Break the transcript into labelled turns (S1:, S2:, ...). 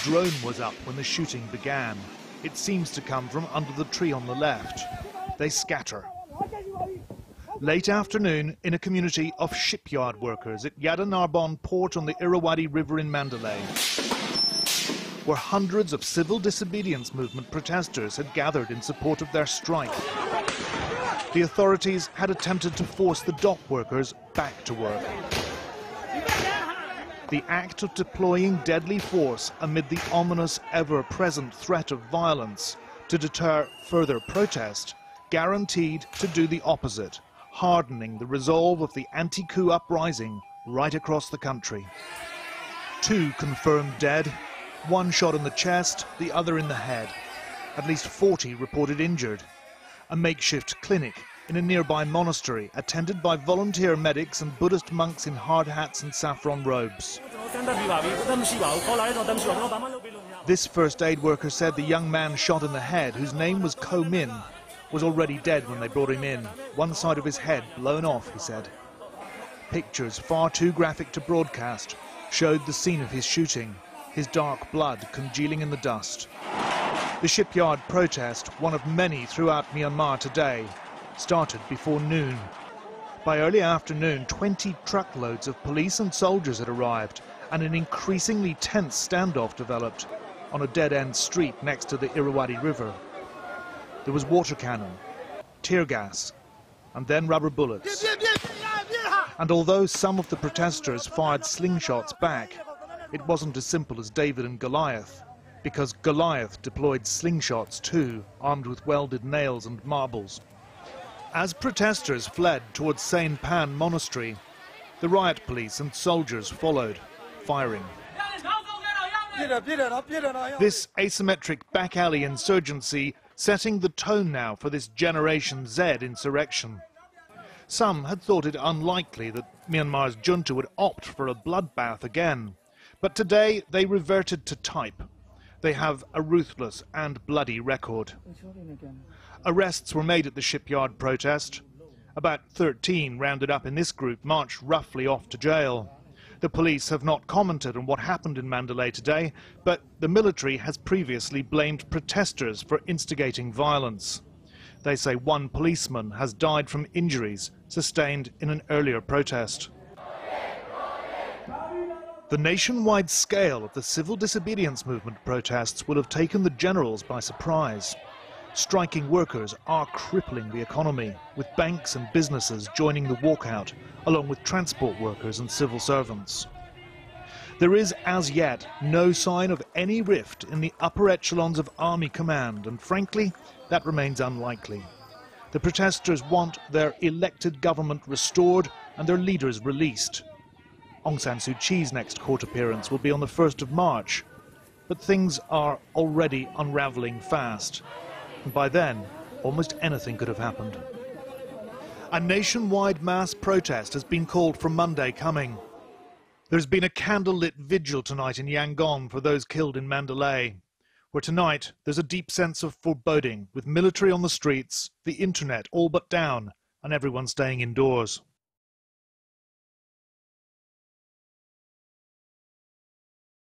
S1: drone was up when the shooting began. It seems to come from under the tree on the left. They scatter. Late afternoon in a community of shipyard workers at Yadanarbon port on the Irrawaddy River in Mandalay, where hundreds of civil disobedience movement protesters had gathered in support of their strike. The authorities had attempted to force the dock workers back to work. The act of deploying deadly force amid the ominous, ever-present threat of violence to deter further protest guaranteed to do the opposite, hardening the resolve of the anti-coup uprising right across the country. 2 confirmed dead, 1 shot in the chest, the other in the head. At least 40 reported injured. A makeshift clinic in a nearby monastery attended by volunteer medics and Buddhist monks in hard hats and saffron robes. This first aid worker said the young man shot in the head, whose name was Ko Min, was already dead when they brought him in. One side of his head blown off, he said. Pictures, far too graphic to broadcast, showed the scene of his shooting, his dark blood congealing in the dust. The shipyard protest, one of many throughout Myanmar today, started before noon. By early afternoon, 20 truckloads of police and soldiers had arrived, and an increasingly tense standoff developed on a dead-end street next to the Irrawaddy River. There was water cannon, tear gas, and then rubber bullets. And although some of the protesters fired slingshots back, it wasn't as simple as David and Goliath, because Goliath deployed slingshots too, armed with welded nails and marbles. As protesters fled towards Saint Pan Monastery, the riot police and soldiers followed, firing. This asymmetric back-alley insurgency setting the tone now for this Generation Z insurrection. Some had thought it unlikely that Myanmar's junta would opt for a bloodbath again, but today they reverted to type. They have a ruthless and bloody record. Arrests were made at the shipyard protest. About 13 rounded up in this group marched roughly off to jail. The police have not commented on what happened in Mandalay today, but the military has previously blamed protesters for instigating violence. They say 1 policeman has died from injuries sustained in an earlier protest. The nationwide scale of the civil disobedience movement protests will have taken the generals by surprise. Striking workers are crippling the economy, with banks and businesses joining the walkout, along with transport workers and civil servants. There is, as yet, no sign of any rift in the upper echelons of army command, and frankly, that remains unlikely. The protesters want their elected government restored and their leaders released. Aung San Suu Kyi's next court appearance will be on the 1st of March, but things are already unravelling fast. And by then, almost anything could have happened. A nationwide mass protest has been called for Monday coming. There's been a candlelit vigil tonight in Yangon for those killed in Mandalay, where tonight there's a deep sense of foreboding, with military on the streets, the internet all but down, and everyone staying indoors.